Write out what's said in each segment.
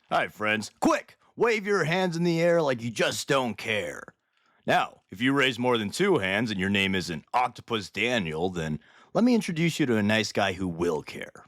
Hi, friends. Quick! Wave your hands in the air like you just don't care. Now, if you raise more than two hands and your name isn't Octopus Daniel, then let me introduce you to a nice guy who will care.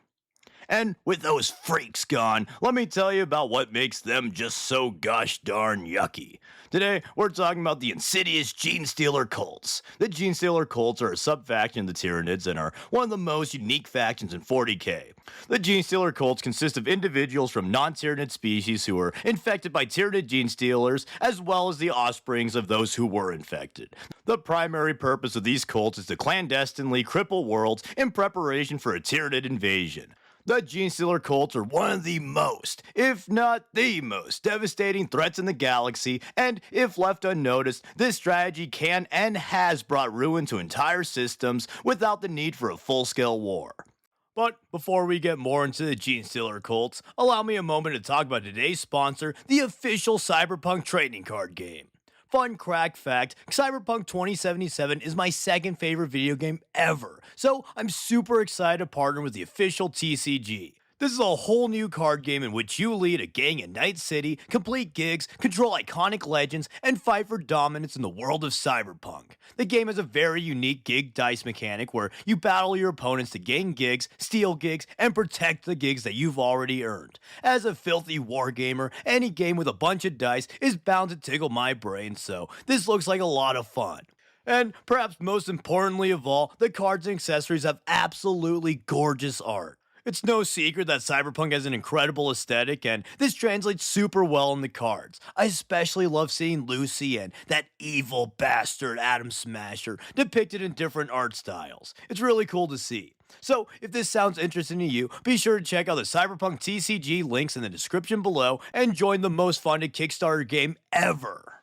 And with those freaks gone, let me tell you about what makes them just so gosh darn yucky. Today, we're talking about the insidious Genestealer cults. The Genestealer cults are a sub-faction of the Tyranids and are one of the most unique factions in 40k. The Genestealer cults consist of individuals from non-Tyranid species who are infected by Tyranid Genestealers, as well as the offsprings of those who were infected. The primary purpose of these cults is to clandestinely cripple worlds in preparation for a Tyranid invasion. The Genestealer cults are one of the most, if not the most, devastating threats in the galaxy, and if left unnoticed, this strategy can and has brought ruin to entire systems without the need for a full-scale war. But before we get more into the Genestealer cults, allow me a moment to talk about today's sponsor, the official Cyberpunk trading card game. Fun crack fact, Cyberpunk 2077 is my second favorite video game ever, so I'm super excited to partner with the official TCG. This is a whole new card game in which you lead a gang in Night City, complete gigs, control iconic legends, and fight for dominance in the world of Cyberpunk. The game has a very unique gig dice mechanic where you battle your opponents to gain gigs, steal gigs, and protect the gigs that you've already earned. As a filthy wargamer, any game with a bunch of dice is bound to tickle my brain, so this looks like a lot of fun. And perhaps most importantly of all, the cards and accessories have absolutely gorgeous art. It's no secret that Cyberpunk has an incredible aesthetic, and this translates super well in the cards. I especially love seeing Lucy and that evil bastard Atom Smasher depicted in different art styles. It's really cool to see. So, if this sounds interesting to you, be sure to check out the Cyberpunk TCG links in the description below and join the most funded Kickstarter game ever.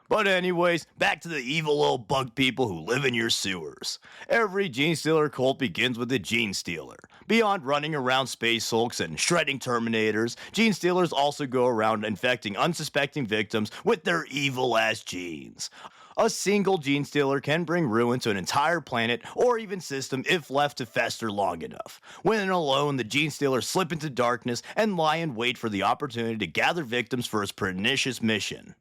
But anyways, back to the evil little bug people who live in your sewers. Every Genestealer cult begins with a Genestealer. Beyond running around space hulks and shredding Terminators, Genestealers also go around infecting unsuspecting victims with their evil-ass genes. A single Genestealer can bring ruin to an entire planet or even system if left to fester long enough. When alone, the Genestealers slip into darkness and lie in wait for the opportunity to gather victims for his pernicious mission.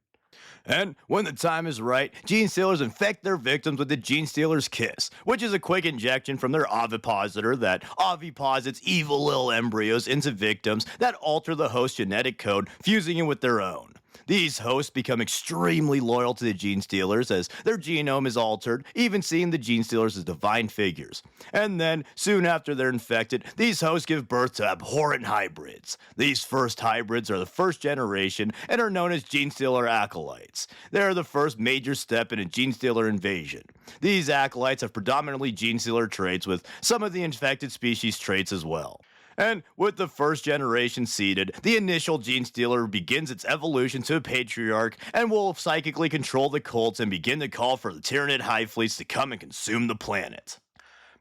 And when the time is right, Genestealers infect their victims with the Genestealer's Kiss, which is a quick injection from their ovipositor that oviposits evil little embryos into victims that alter the host's genetic code, fusing it with their own. These hosts become extremely loyal to the Genestealers as their genome is altered, even seeing the Genestealers as divine figures. And then, soon after they're infected, these hosts give birth to abhorrent hybrids. These first hybrids are the first generation and are known as Genestealer acolytes. They are the first major step in a Genestealer invasion. These acolytes have predominantly Genestealer traits with some of the infected species traits as well. And with the first generation seeded, the initial Genestealer begins its evolution to a patriarch and will psychically control the cults and begin to call for the Tyranid hive fleets to come and consume the planet.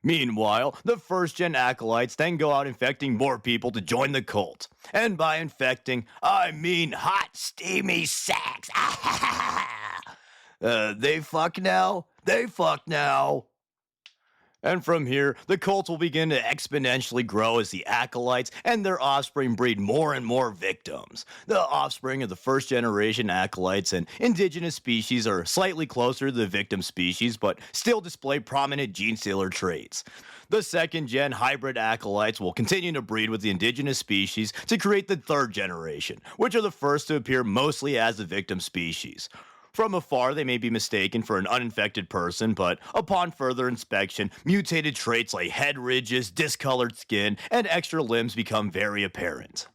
Meanwhile, the first gen acolytes then go out infecting more people to join the cult. And by infecting, I mean hot, steamy sex. They fuck now? They fuck now. And from here, the cults will begin to exponentially grow as the acolytes and their offspring breed more and more victims. The offspring of the first generation acolytes and indigenous species are slightly closer to the victim species, but still display prominent Genestealer traits. The second gen hybrid acolytes will continue to breed with the indigenous species to create the third generation, which are the first to appear mostly as the victim species. From afar, they may be mistaken for an uninfected person, but upon further inspection, mutated traits like head ridges, discolored skin, and extra limbs become very apparent.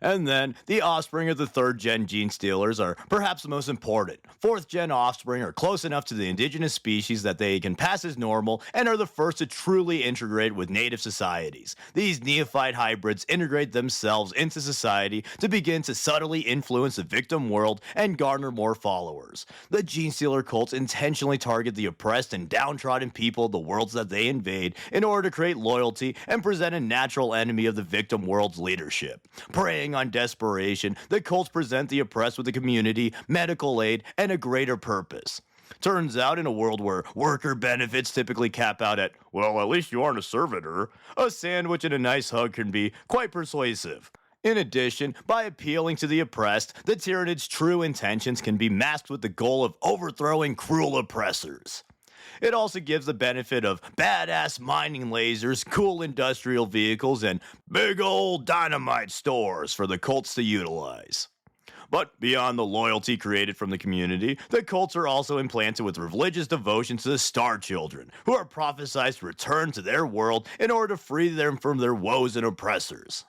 And then, the offspring of the third gen Genestealers are perhaps the most important. Fourth gen offspring are close enough to the indigenous species that they can pass as normal and are the first to truly integrate with native societies. These neophyte hybrids integrate themselves into society to begin to subtly influence the victim world and garner more followers. The Genestealer cults intentionally target the oppressed and downtrodden people of the worlds that they invade in order to create loyalty and present a natural enemy of the victim world's leadership. Preying on desperation, the cults present the oppressed with a community, medical aid, and a greater purpose. Turns out, in a world where worker benefits typically cap out at, well, at least you aren't a servitor, a sandwich and a nice hug can be quite persuasive. In addition, by appealing to the oppressed, the Tyranid's true intentions can be masked with the goal of overthrowing cruel oppressors. It also gives the benefit of badass mining lasers, cool industrial vehicles, and big old dynamite stores for the cults to utilize. But beyond the loyalty created from the community, the cults are also implanted with religious devotion to the Star Children, who are prophesied to return to their world in order to free them from their woes and oppressors.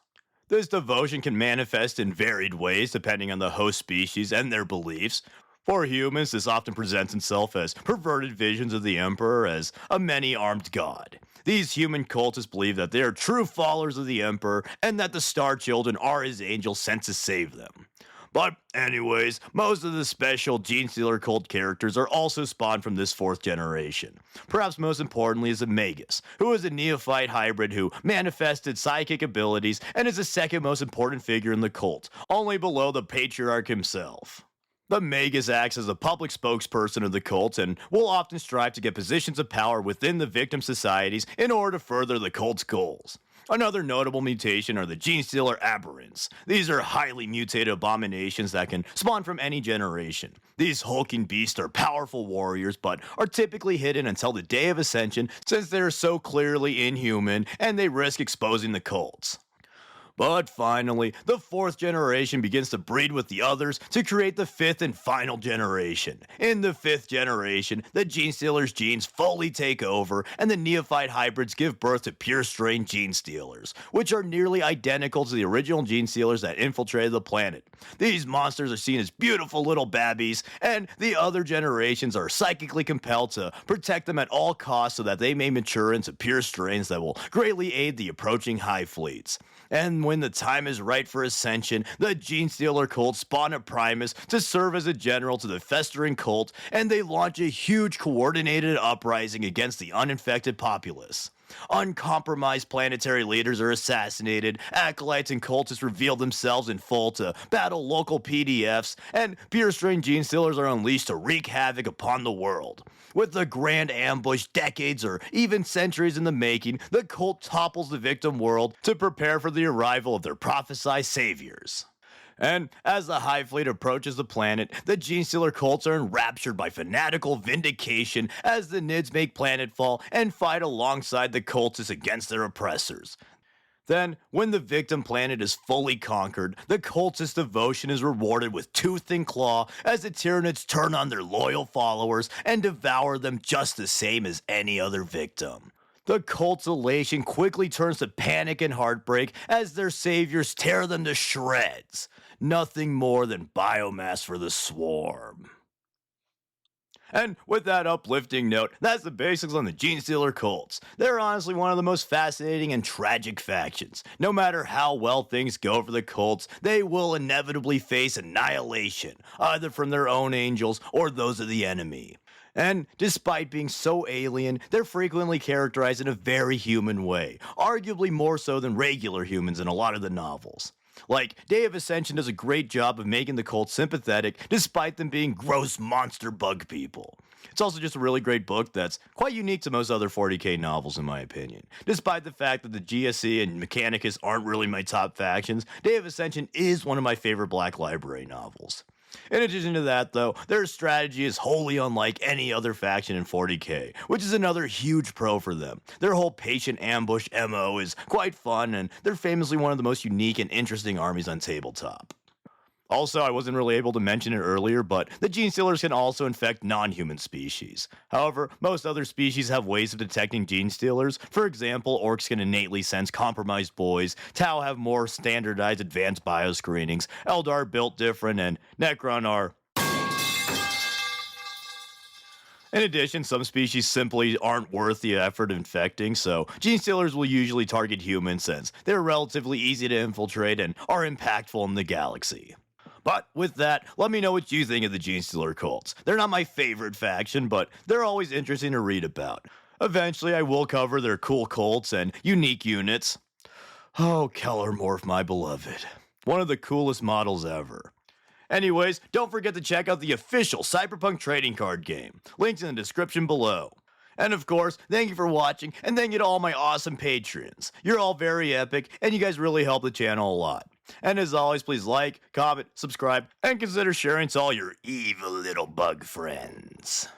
This devotion can manifest in varied ways depending on the host species and their beliefs. For humans, this often presents itself as perverted visions of the Emperor as a many-armed god. These human cultists believe that they are true followers of the Emperor and that the Star Children are his angels sent to save them. But anyways, most of the special Genestealer cult characters are also spawned from this 4th generation. Perhaps most importantly is a Magus, who is a neophyte hybrid who manifested psychic abilities and is the second most important figure in the cult, only below the Patriarch himself. The Magus acts as a public spokesperson of the cult and will often strive to get positions of power within the victim societies in order to further the cult's goals. Another notable mutation are the Genestealer aberrants. These are highly mutated abominations that can spawn from any generation. These hulking beasts are powerful warriors, but are typically hidden until the Day of Ascension since they are so clearly inhuman and they risk exposing the cults. But finally, the 4th generation begins to breed with the others to create the 5th and final generation. In the 5th generation, the Genestealer's genes fully take over, and the neophyte hybrids give birth to pure strain Genestealers, which are nearly identical to the original Genestealers that infiltrated the planet. These monsters are seen as beautiful little babbies, and the other generations are psychically compelled to protect them at all costs so that they may mature into pure strains that will greatly aid the approaching hive fleets. And when the time is right for ascension, the Genestealer cult spawn a Primus to serve as a general to the festering cult, and they launch a huge coordinated uprising against the uninfected populace. Uncompromised planetary leaders are assassinated, acolytes and cultists reveal themselves in full to battle local PDFs, and pure strain Genestealers are unleashed to wreak havoc upon the world. With the grand ambush decades or even centuries in the making, the cult topples the victim world to prepare for the arrival of their prophesied saviors. And as the Hive Fleet approaches the planet, the Genestealer cults are enraptured by fanatical vindication as the Nids make planetfall and fight alongside the cultists against their oppressors. Then, when the victim planet is fully conquered, the cultist devotion is rewarded with tooth and claw as the Tyranids turn on their loyal followers and devour them just the same as any other victim. The cult's elation quickly turns to panic and heartbreak as their saviors tear them to shreds. Nothing more than biomass for the swarm. And with that uplifting note, that's the basics on the Genestealer cults. They're honestly one of the most fascinating and tragic factions. No matter how well things go for the cults, they will inevitably face annihilation, either from their own angels or those of the enemy. And despite being so alien, they're frequently characterized in a very human way, arguably more so than regular humans in a lot of the novels. Like, Day of Ascension does a great job of making the cult sympathetic despite them being gross monster bug people. It's also just a really great book that's quite unique to most other 40k novels in my opinion. Despite the fact that the GSE and Mechanicus aren't really my top factions, Day of Ascension is one of my favorite Black Library novels. In addition to that, though, their strategy is wholly unlike any other faction in 40k, which is another huge pro for them. Their whole patient ambush MO is quite fun, and they're famously one of the most unique and interesting armies on tabletop. Also, I wasn't really able to mention it earlier, but the Genestealers can also infect non-human species. However, most other species have ways of detecting Genestealers. For example, orcs can innately sense compromised boys, Tau have more standardized advanced bioscreenings, Eldar are built different, and Necron are... In addition, some species simply aren't worth the effort of infecting, so Genestealers will usually target humans since they're relatively easy to infiltrate and are impactful in the galaxy. But with that, let me know what you think of the Genestealer cults. They're not my favorite faction, but they're always interesting to read about. Eventually, I will cover their cool cults and unique units. Oh, Kellermorph, my beloved. One of the coolest models ever. Anyways, don't forget to check out the official Cyberpunk trading card game. Links in the description below. And of course, thank you for watching, and thank you to all my awesome patrons. You're all very epic, and you guys really help the channel a lot. And as always, please like, comment, subscribe, and consider sharing to all your evil little bug friends.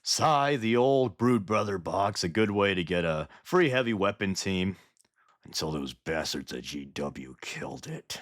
Sigh, the old Brood Brother box, a good way to get a free heavy weapon team. Until those bastards at GW killed it.